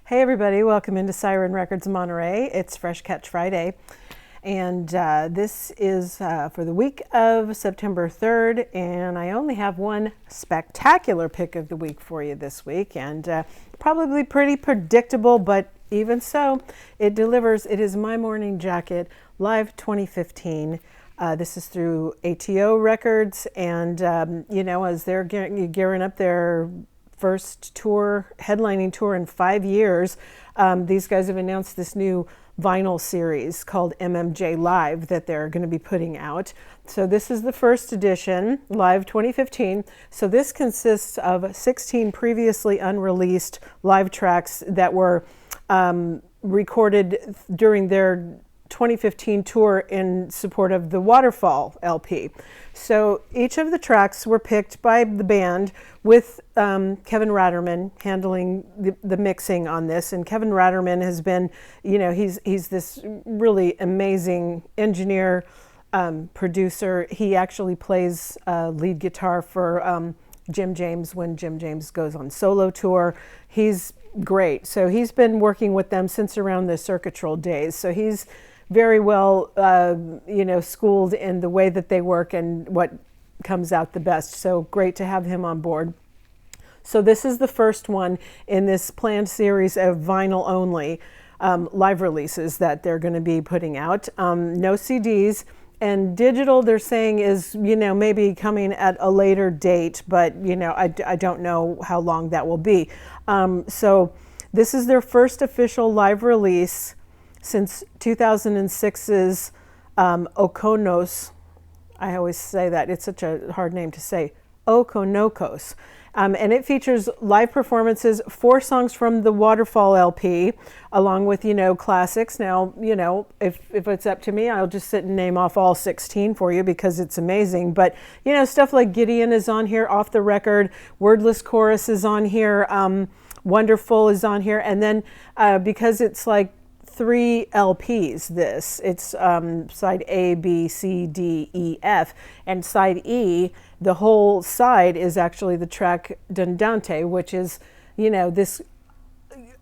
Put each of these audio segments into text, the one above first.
Hey everybody, welcome into Siren Records Monterey. It's Fresh Catch Friday, and this is for the week of September 3rd, and I only have one spectacular pick of the week for you this week, and probably pretty predictable, but even so, it delivers. It is My Morning Jacket, Live 2015. This is through ATO Records, and as they're gearing up their first tour, headlining tour in 5 years, these guys have announced this new vinyl series called MMJ Live that they're going to be putting out. So this is the first edition, Live 2015. So this consists of 16 previously unreleased live tracks that were recorded during their 2015 tour in support of the Waterfall LP. So each of the tracks were picked by the band with Kevin Ratterman handling the mixing on this. And Kevin Ratterman has been, he's this really amazing engineer, producer. He actually plays lead guitar for Jim James when Jim James goes on solo tour. He's great. So he's been working with them since around the Circuitrol days. So he's very well, schooled in the way that they work and what comes out the best. So great to have him on board. So this is the first one in this planned series of vinyl only live releases that they're going to be putting out. No CDs, and digital they're saying is, maybe coming at a later date, but, I don't know how long that will be. So this is their first official live release since 2006's Okonos. I always say that. It's such a hard name to say. Okonokos. And it features live performances, 4 songs from the Waterfall LP, along with, classics. Now, if it's up to me, I'll just sit and name off all 16 for you because it's amazing. But, stuff like Gideon is on here, Off the Record, Wordless Chorus is on here, Wonderful is on here. And then because it's like 3 LPs, it's side A, B, C, D, E, F, and side E, the whole side is actually the track Dundante, which is, this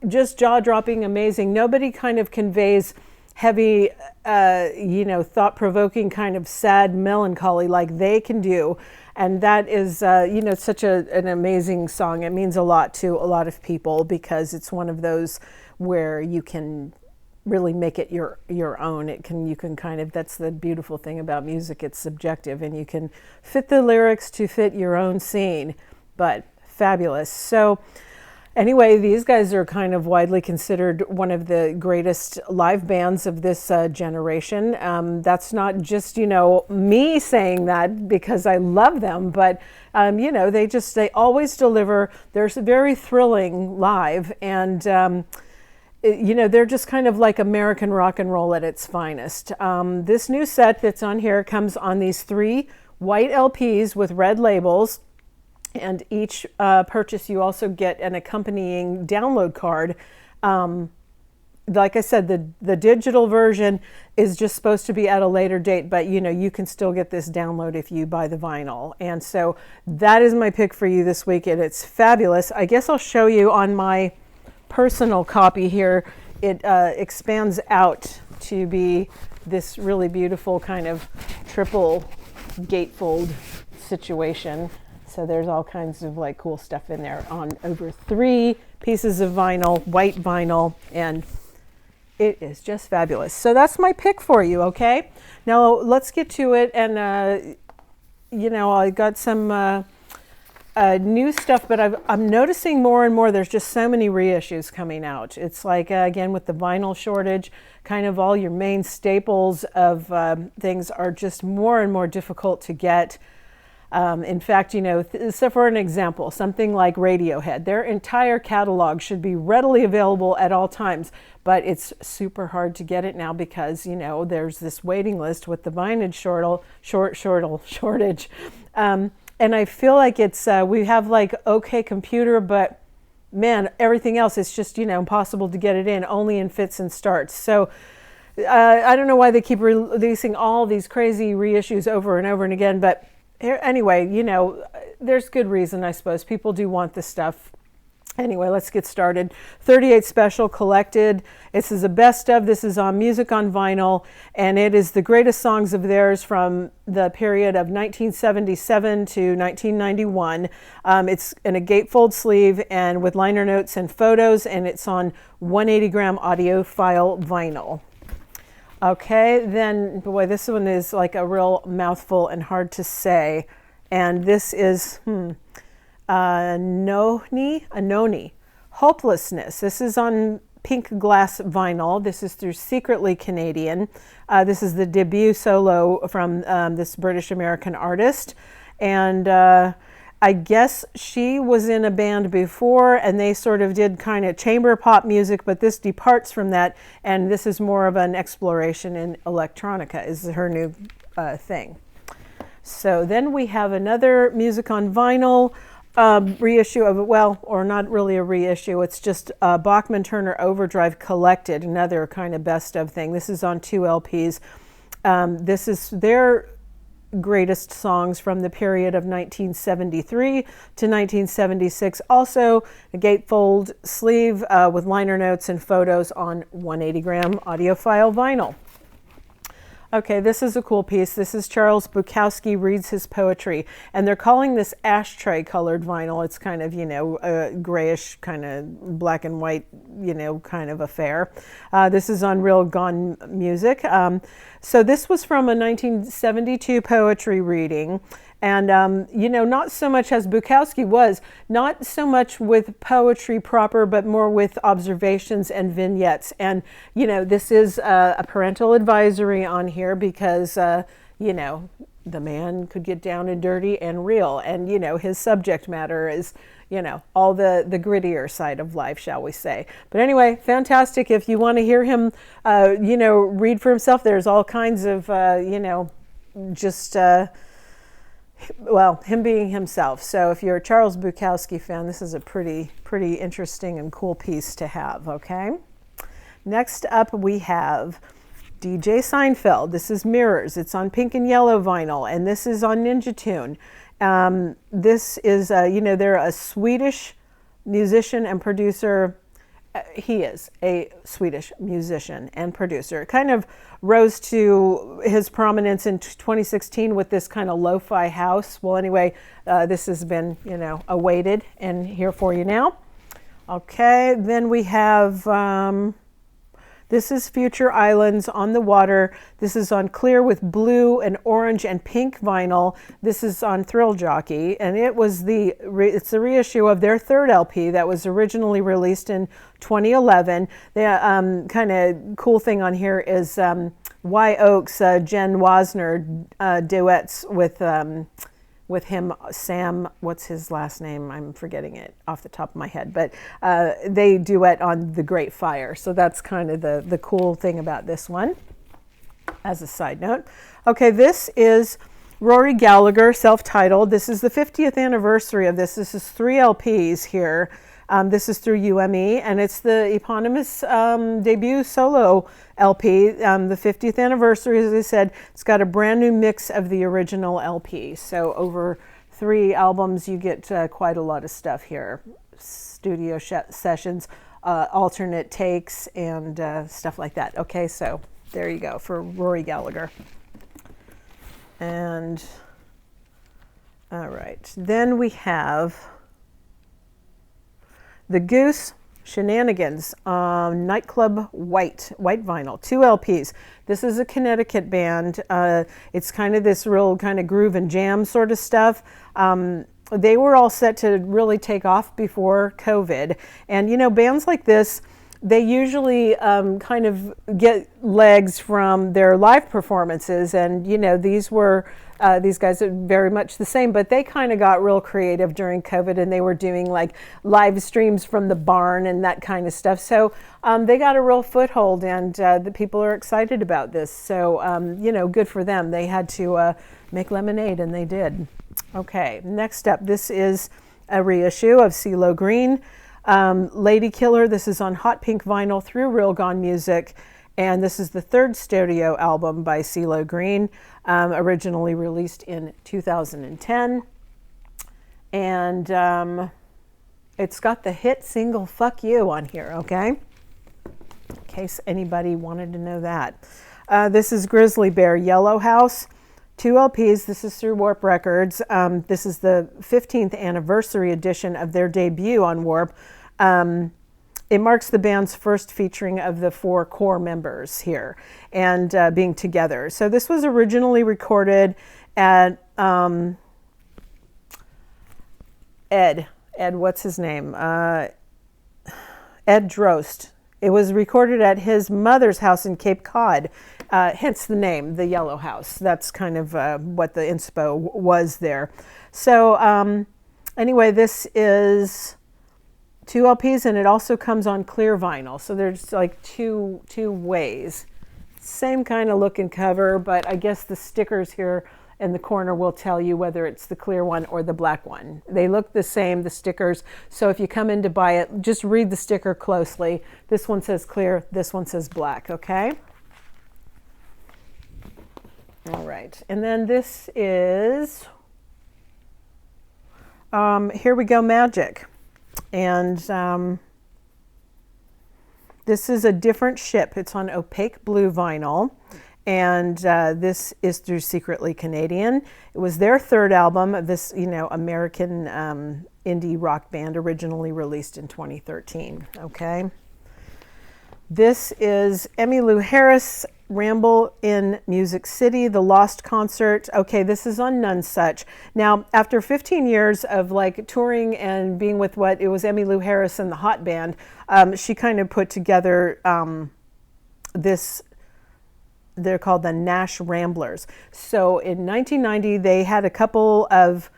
just jaw-dropping, amazing. Nobody kind of conveys heavy, thought-provoking kind of sad melancholy like they can do. And that is, such an amazing song. It means a lot to a lot of people because it's one of those where you can really make it your own. You can kind of, that's the beautiful thing about music, it's subjective and you can fit the lyrics to fit your own scene, but fabulous. So anyway, these guys are kind of widely considered one of the greatest live bands of this generation. That's not just, me saying that because I love them, but they always deliver. They're very thrilling live, and they're just kind of like American rock and roll at its finest. This new set that's on here comes on these 3 white LPs with red labels, and each purchase you also get an accompanying download card. Like I said, the digital version is just supposed to be at a later date, but you can still get this download if you buy the vinyl. And so that is my pick for you this week, and it's fabulous. I guess I'll show you on my personal copy here. It expands out to be this really beautiful kind of triple gatefold situation. So there's all kinds of like cool stuff in there on over 3 pieces of vinyl, white vinyl, and it is just fabulous. So that's my pick for you, okay? Now let's get to it, and I got some new stuff, but I'm noticing more and more there's just so many reissues coming out. It's like, again, with the vinyl shortage, kind of all your main staples of things are just more and more difficult to get. In fact, so for an example, something like Radiohead, their entire catalog should be readily available at all times, but it's super hard to get it now because, there's this waiting list with the vinyl shortage. And I feel like it's, we have like OK Computer, but man, everything else is just, impossible to get it in, only in fits and starts. So I don't know why they keep releasing all these crazy reissues over and over and again, but anyway, there's good reason, I suppose. People do want this stuff. Anyway, let's get started. 38 Special collected. This is a best of. This is on Music on Vinyl, and it is the greatest songs of theirs from the period of 1977 to 1991. It's in a gatefold sleeve and with liner notes and photos, and it's on 180 gram audiophile vinyl. Okay, then, boy, this one is like a real mouthful and hard to say. And this is, Anoni, Hopelessness. This is on pink glass vinyl. This is through Secretly Canadian. This is the debut solo from this British American artist. And I guess she was in a band before, and they sort of did kind of chamber pop music, but this departs from that, and this is more of an exploration in electronica is her new thing. So then we have another Music on Vinyl reissue of, well, or not really a reissue, it's just Bachman Turner Overdrive Collected, another kind of best of thing. This is on 2 LPs. This is their greatest songs from the period of 1973 to 1976. Also a gatefold sleeve with liner notes and photos on 180 gram audiophile vinyl. Okay, this is a cool piece. This is Charles Bukowski Reads His Poetry, and they're calling this ashtray colored vinyl. It's kind of, a grayish kind of black and white, kind of affair. This is on Real Gone Music. So this was from a 1972 poetry reading. And, not so much as Bukowski was, not so much with poetry proper, but more with observations and vignettes. And, this is a parental advisory on here because, the man could get down and dirty and real. And, his subject matter is, all the grittier side of life, shall we say. But anyway, fantastic. If you want to hear him, read for himself, there's all kinds of, him being himself. So if you're a Charles Bukowski fan, this is a pretty interesting and cool piece to have, okay? Next up we have DJ Seinfeld. This is Mirrors. It's on pink and yellow vinyl, and this is on Ninja Tune. This is, they're a Swedish musician and producer. He is a Swedish musician and producer. Kind of rose to his prominence in 2016 with this kind of lo-fi house. Well, anyway, this has been, awaited and here for you now. Okay, then we have, this is Future Islands on the Water. This is on clear with blue and orange and pink vinyl. This is on Thrill Jockey, and it's the reissue of their third LP that was originally released in 2011. The kind of cool thing on here is Y Oaks, Jen Wasner duets with him, Sam, what's his last name? I'm forgetting it off the top of my head, but they duet on The Great Fire. So that's kind of the cool thing about this one, as a side note. Okay, this is Rory Gallagher, self-titled. This is the 50th anniversary of this. This is 3 LPs here. This is through UME, and it's the eponymous debut solo LP. The 50th anniversary, as I said, it's got a brand new mix of the original LP. So over 3 albums, you get quite a lot of stuff here. Studio sessions, alternate takes, and stuff like that. Okay, so there you go for Rory Gallagher. And, all right, then we have The Goose Shenanigans, Nightclub White vinyl, 2 LPs. This is a Connecticut band. It's kind of this real kind of groove and jam sort of stuff. They were all set to really take off before COVID. And, bands like this, they usually kind of get legs from their live performances. And, these guys are very much the same, but they kind of got real creative during COVID, and they were doing like live streams from the barn and that kind of stuff. So they got a real foothold, and the people are excited about this. So, good for them. They had to make lemonade, and they did. Okay, next up, this is a reissue of CeeLo Green. Lady Killer. This is on hot pink vinyl through Real Gone Music. And this is the 3rd studio album by CeeLo Green, originally released in 2010. And It's got the hit single Fuck You on here, okay? In case anybody wanted to know that. This is Grizzly Bear, Yellow House. 2 LPs. This is through Warp Records. This is the 15th anniversary edition of their debut on Warp. It marks the band's first featuring of the 4 core members here and being together. So this was originally recorded at Ed, what's his name? Ed Drost. It was recorded at his mother's house in Cape Cod, hence the name, the Yellow House. That's kind of what the inspo was there. So anyway, this is 2 LPs, and it also comes on clear vinyl. So there's like two ways. Same kind of look and cover, but I guess the stickers here in the corner will tell you whether it's the clear one or the black one. They look the same, the stickers. So if you come in to buy it, just read the sticker closely. This one says clear, this one says black, okay? All right, and then this is, Here We Go Magic. And this is a different ship. It's on opaque blue vinyl. And this is through Secretly Canadian. It was their 3rd album of this, American indie rock band, originally released in 2013, okay? This is Emmylou Harris, Ramble in Music City, The Lost Concert. Okay, this is on None Such. Now, after 15 years of like touring and being with it was Emmylou Harris and the Hot Band, she kind of put together this, they're called the Nash Ramblers. So in 1990, they had a couple of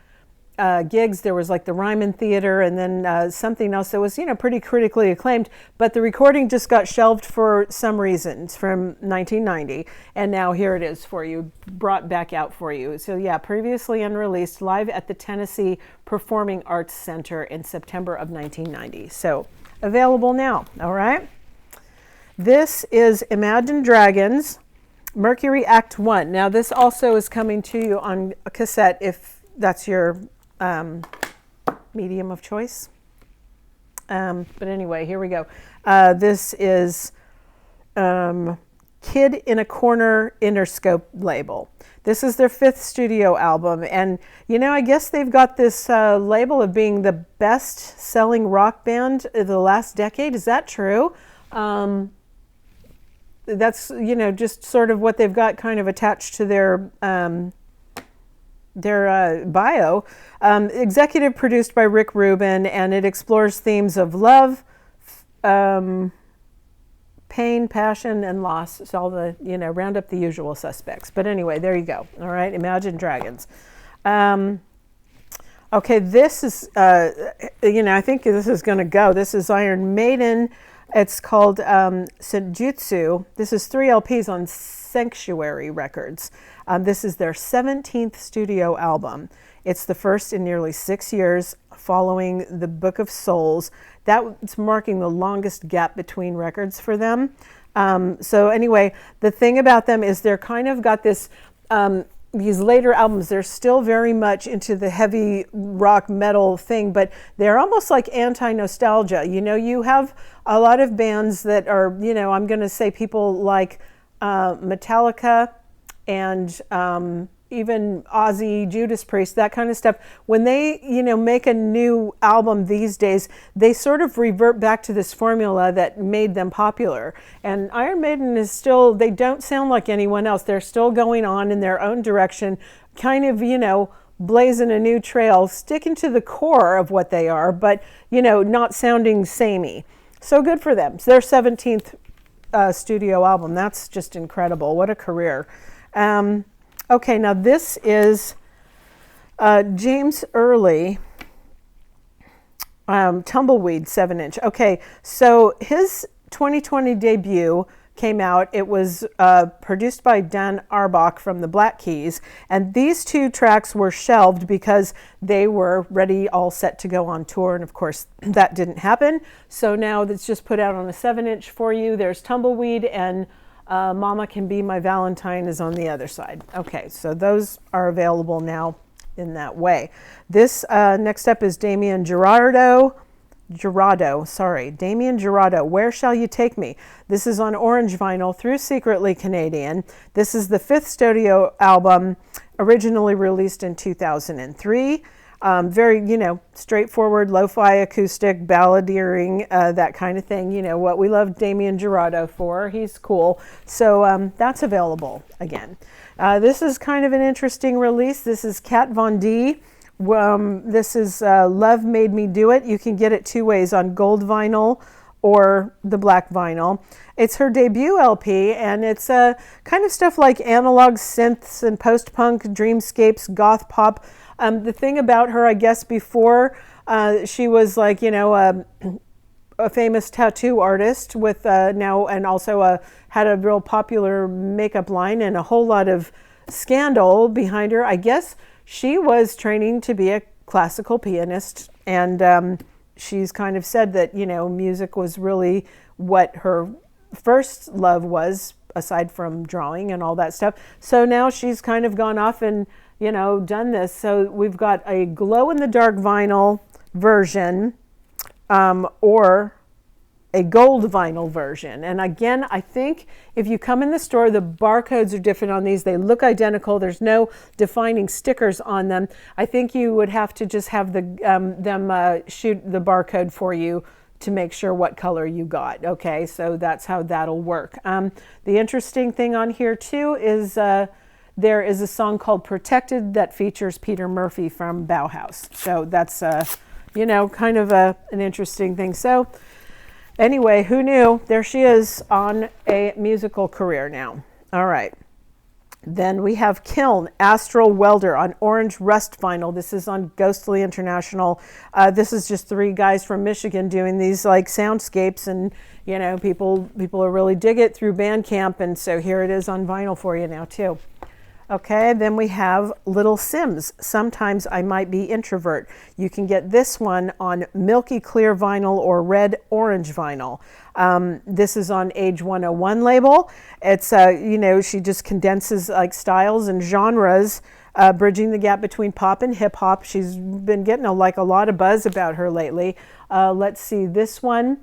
gigs. There was like the Ryman Theater and then something else that was, pretty critically acclaimed, but the recording just got shelved for some reasons from 1990. And now here it is for you, brought back out for you. So yeah, previously unreleased, live at the Tennessee Performing Arts Center in September of 1990. So available now, all right? This is Imagine Dragons, Mercury Act 1. Now this also is coming to you on a cassette if that's your medium of choice. But anyway, here we go. This is Kid in a Corner Interscope label. This is their 5th studio album. And, I guess they've got this label of being the best-selling rock band of the last decade. Is that true? That's, just sort of what they've got kind of attached to their bio. Executive produced by Rick Rubin, and it explores themes of love, pain, passion, and loss. It's all the, round up the usual suspects. But anyway, there you go. All right, Imagine Dragons. Okay, this is, I think this is going to go. This is Iron Maiden. It's called Senjutsu. This is 3 LPs on Sanctuary Records. This is their 17th studio album. It's the first in nearly 6 years following the Book of Souls. That's marking the longest gap between records for them. So anyway, the thing about them is they're kind of got this, these later albums, they're still very much into the heavy rock metal thing, but they're almost like anti-nostalgia. You have a lot of bands that are, I'm going to say people like Metallica and even Ozzy, Judas Priest, that kind of stuff. When they, make a new album these days, they sort of revert back to this formula that made them popular. And Iron Maiden is still, they don't sound like anyone else. They're still going on in their own direction, kind of, blazing a new trail, sticking to the core of what they are, but, not sounding samey. So good for them. It's their 17th studio album. That's just incredible. What a career. Okay, now this is James Early, Tumbleweed 7-inch. Okay, so his 2020 debut came out. It was produced by Dan Arbach from the Black Keys, and these 2 tracks were shelved because they were ready, all set to go on tour, and of course that didn't happen. So now it's just put out on a 7-inch for you. There's Tumbleweed, and Mama Can Be My Valentine is on the other side. Okay, so those are available now in that way. This next up is Damien Gerardo, Gerardo, Damien Gerardo, Where Shall You Take Me? This is on orange vinyl through Secretly Canadian. This is the 5th studio album, originally released in 2003. Very, straightforward, lo-fi acoustic, balladeering, that kind of thing. What we love Damien Gerardo for. He's cool. So that's available again. This is kind of an interesting release. This is Kat Von D. This is Love Made Me Do It. You can get it 2 ways, on gold vinyl or the black vinyl. It's her debut LP, and it's kind of stuff like analog synths and post-punk, dreamscapes, goth pop. The thing about her, I guess, before she was like, a famous tattoo artist with now, and also had a real popular makeup line and a whole lot of scandal behind her. I guess she was training to be a classical pianist, and she's kind of said that, music was really what her first love was, aside from drawing and all that stuff. So now she's kind of gone off and done this. So we've got a glow-in-the-dark vinyl version or a gold vinyl version. And again, I think if you come in the store, the barcodes are different on these. They look identical. There's no defining stickers on them. I think you would have to just have them shoot the barcode for you to make sure what color you got. Okay, so that's how that'll work. The interesting thing on here too is there is a song called Protected that features Peter Murphy from Bauhaus. So that's, kind of an interesting thing. So anyway, who knew? There she is on a musical career now. All right. Then we have Kiln, Astral, Welder on orange rust vinyl. This is on Ghostly International. This is just 3 guys from Michigan doing these like soundscapes, and people are really dig it through Bandcamp, and so here it is on vinyl for you now too. Okay, then we have Little Sims, Sometimes I Might Be Introvert. You can get this one on milky clear vinyl or red orange vinyl. This is on Age 101 label. It's, she just condenses like styles and genres, bridging the gap between pop and hip hop. She's been getting a lot of buzz about her lately. Let's see, this one,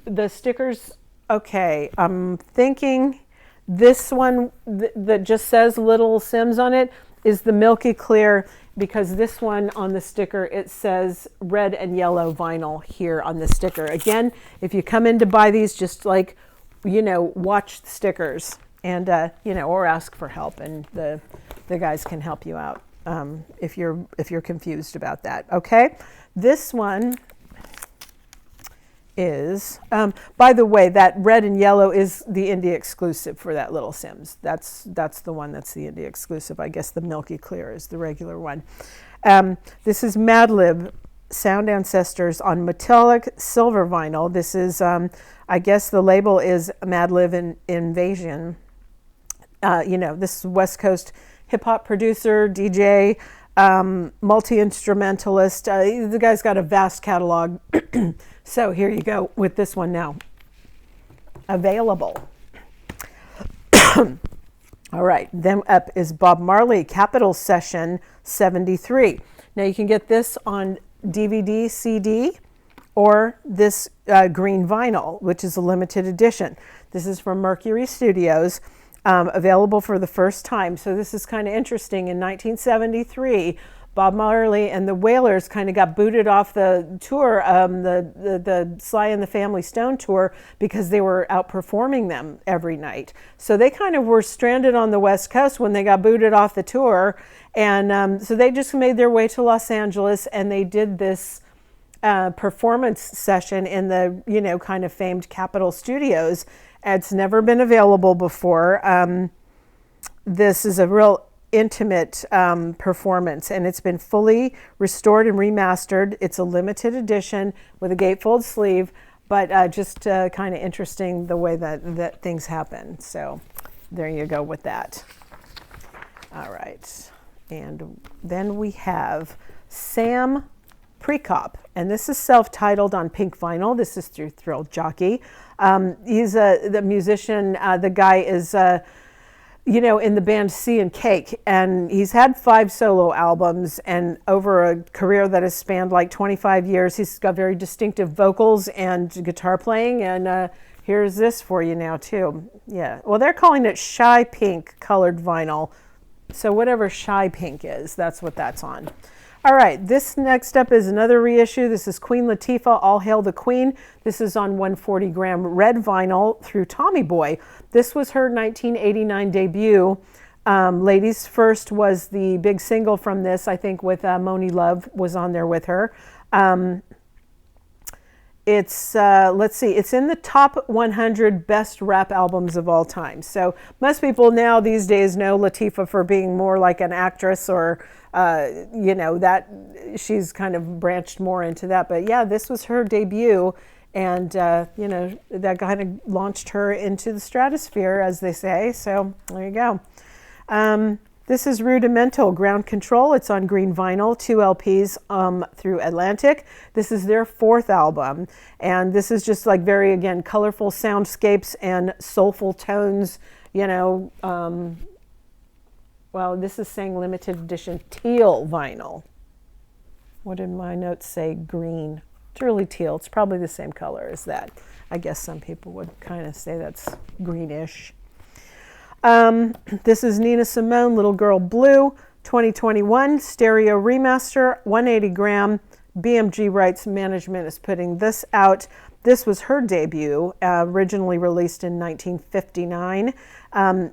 the stickers, okay, I'm thinking this one that just says Little Sims on it is the milky clear, because this one on the sticker, it says red and yellow vinyl here on the sticker. Again, if you come in to buy these, just like, watch the stickers and, or ask for help, and the guys can help you out if you're confused about that. Okay, this one is, by the way, that red and yellow is the indie exclusive for that Little Sims. That's the one that's the indie exclusive. I guess the milky clear is the regular one. This is Madlib, Sound Ancestors on metallic silver vinyl. This is, I guess the label is Madlib Invasion. This is West Coast hip hop producer, DJ, multi-instrumentalist. The guy's got a vast catalog. So here you go with this one now. Available. All right, then up is Bob Marley, Capitol Session 73. Now you can get this on DVD, CD, or this green vinyl, which is a limited edition. This is from Mercury Studios, available for the first time. So this is kind of interesting. In 1973, Bob Marley and the Wailers kind of got booted off the tour, the Sly and the Family Stone tour, because they were outperforming them every night. So they kind of were stranded on the West Coast when they got booted off the tour. And so they just made their way to Los Angeles, and they did this performance session in the, kind of famed Capitol Studios. It's never been available before. This is a real intimate performance, and it's been fully restored and remastered. It's a limited edition with a gatefold sleeve, but just kind of interesting the way that things happen. So there you go with that. All right, and then we have Sam Precop, and this is self-titled on pink vinyl. This is through Thrill Jockey. He's the musician. The guy is in the band Sea and Cake. And he's had 5 solo albums, and over a career that has spanned like 25 years, he's got very distinctive vocals and guitar playing. And here's this for you now, too. Yeah. Well, they're calling it Shy Pink colored vinyl. So whatever Shy Pink is, that's what that's on. All right, this next up is another reissue. This is Queen Latifah, All Hail the Queen. This is on 140-gram red vinyl through Tommy Boy. This was her 1989 debut. Ladies First was the big single from this, I think, with Moni Love was on there with her. It's, let's see, it's in the top 100 best rap albums of all time. So most people now these days know Latifah for being more like an actress, or that she's kind of branched more into that. But yeah, this was her debut, and that kind of launched her into the stratosphere, as they say. So there you go. This is Rudimental, Ground Control. It's on green vinyl, 2 LPs through Atlantic. This is their 4th album, and this is just like very, again, colorful soundscapes and soulful tones. Well, this is saying limited edition teal vinyl. What did my notes say? Green. It's really teal. It's probably the same color as that. I guess some people would kind of say that's greenish. This is Nina Simone, Little Girl Blue, 2021, stereo remaster, 180 gram. BMG Rights Management is putting this out. This was her debut, originally released in 1959.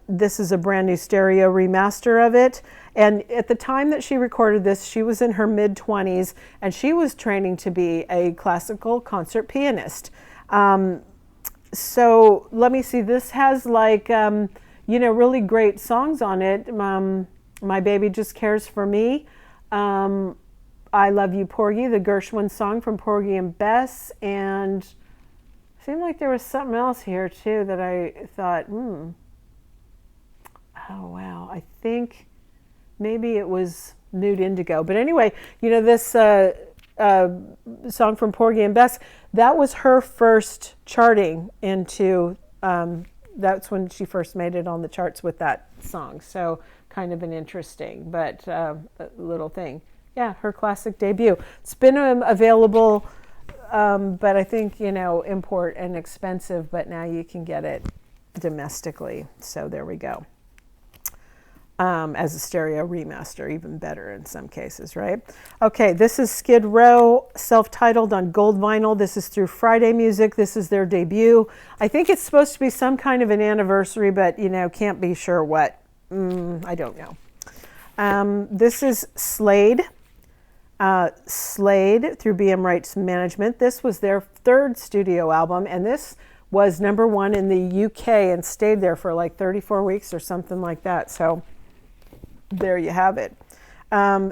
This is a brand new stereo remaster of it. And at the time that she recorded this, she was in her mid-20s, and she was training to be a classical concert pianist. So let me see, this has like, really great songs on it. My Baby Just Cares for Me. I Love You, Porgy, the Gershwin song from Porgy and Bess. And it seemed like there was something else here too that I thought, oh wow, I think maybe it was Nude Indigo. But anyway, this song from Porgy and Bess, that was her first charting into, that's when she first made it on the charts with that song. So kind of an interesting, but little thing. Yeah, her classic debut. It's been available, but I think, import and expensive, but now you can get it domestically. So there we go. As a stereo remaster, even better in some cases, right? Okay, this is Skid Row, self-titled on gold vinyl. This is through Friday Music. This is their debut. I think it's supposed to be some kind of an anniversary, but, can't be sure what. I don't know. This is Slade. Slade through BM Rights Management. This was their 3rd studio album, and this was #1 in the UK and stayed there for like 34 weeks or something like that. So there you have it.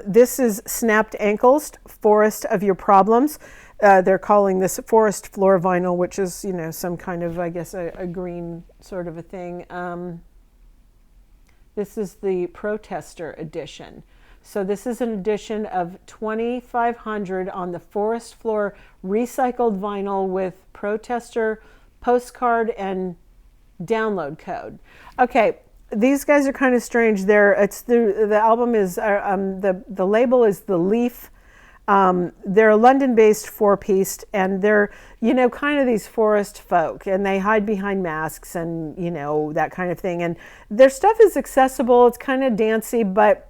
This is Snapped Ankles, Forest of Your Problems. They're calling this Forest Floor Vinyl, which is, some kind of, I guess, a green sort of a thing. This is the Protester edition. So this is an edition of 2,500 on the Forest Floor recycled vinyl with Protester postcard and download code. Okay, these guys are kind of strange. The album is the label is The Leaf. They're a London-based 4-piece, and they're kind of these forest folk, and they hide behind masks and that kind of thing. And their stuff is accessible. It's kind of dancey, but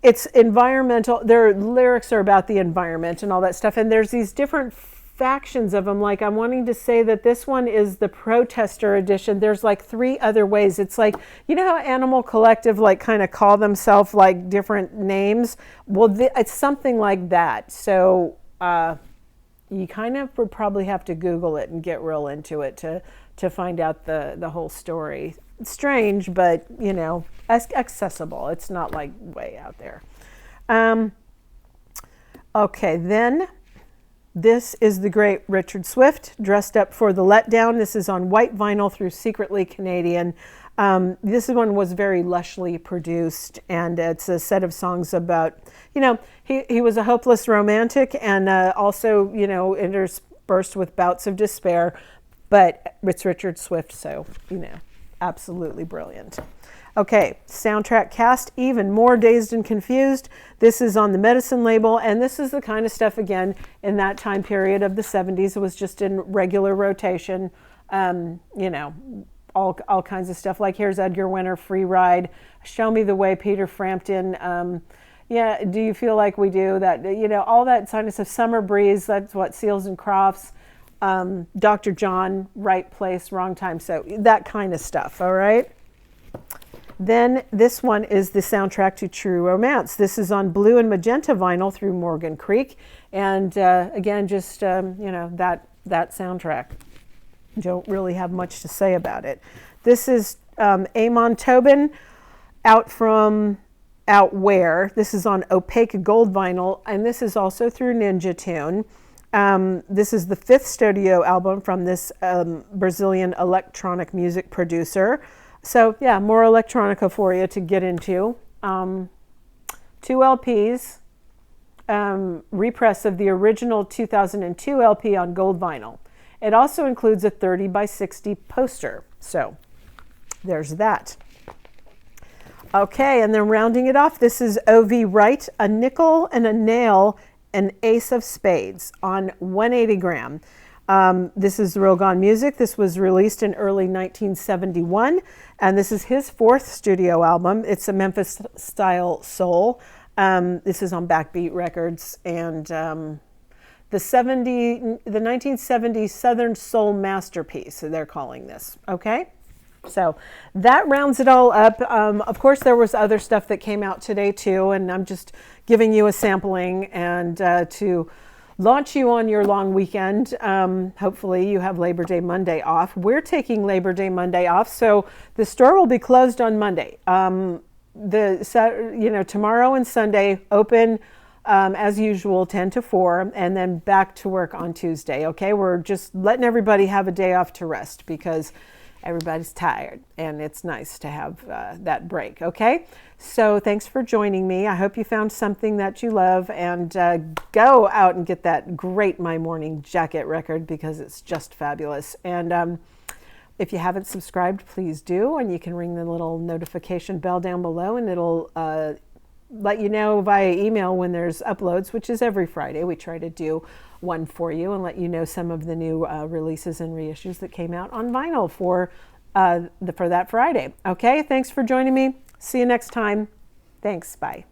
it's environmental. Their lyrics are about the environment and all that stuff. And there's these different factions of them. Like, I'm wanting to say that this one is the Protester edition. There's like 3 other ways. It's like, how Animal Collective like kind of call themselves like different names? Well, it's something like that. So you kind of would probably have to Google it and get real into it to find out the whole story. It's strange, but accessible. It's not like way out there. Okay, then this is the great Richard Swift, Dressed Up for the Letdown. This is on white vinyl through Secretly Canadian. This one was very lushly produced, and it's a set of songs about, he was a hopeless romantic, and also, interspersed with bouts of despair, but it's Richard Swift, so, Absolutely brilliant. Okay, soundtrack cast, even more Dazed and Confused. This is on the Medicine label, and this is the kind of stuff, again, in that time period of the 70s. It was just in regular rotation, you know, all kinds of stuff. Like here's Edgar Winter, Free Ride, Show Me the Way, Peter Frampton. Yeah, Do You Feel Like We Do? That, you know, all that kind of stuff. Summer Breeze, that's what, Seals and Crofts. Dr. John, Right Place, Wrong Time. So that kind of stuff, all right? Then this one is the soundtrack to True Romance. This is on blue and magenta vinyl through Morgan Creek. And again, just, you know, that soundtrack. Don't really have much to say about it. This is Amon Tobin Out from Out Where. This is on opaque gold vinyl, and this is also through Ninja Tune. This is the 5th studio album from this Brazilian electronic music producer. So yeah, more electronica for you to get into. 2 LPs, repress of the original 2002 LP on gold vinyl. It also includes a 30 by 60 poster. So there's that. Okay, and then rounding it off, this is O.V. Wright, A Nickel and a Nail, an Ace of Spades on 180 gram. This is Real Gone Music. This was released in early 1971, and this is his 4th studio album. It's a Memphis style soul. This is on Backbeat Records, and the 1970 Southern Soul Masterpiece, they're calling this. Okay, so that rounds it all up. Of course, there was other stuff that came out today too, and I'm just giving you a sampling and to launch you on your long weekend. Hopefully you have Labor Day Monday off. We're taking Labor Day Monday off, so the store will be closed on Monday. You know, tomorrow and Sunday open as usual, 10 to 4, and then back to work on Tuesday. Okay, we're just letting everybody have a day off to rest because everybody's tired, and it's nice to have that break. Okay, so thanks for joining me. I hope you found something that you love, and go out and get that great My Morning Jacket record because it's just fabulous. And if you haven't subscribed, please do, and you can ring the little notification bell down below, and it'll let you know via email when there's uploads, which is every Friday. We try to do one for you and let you know some of the new releases and reissues that came out on vinyl for that Friday. Okay, thanks for joining me. See you next time. Thanks. Bye.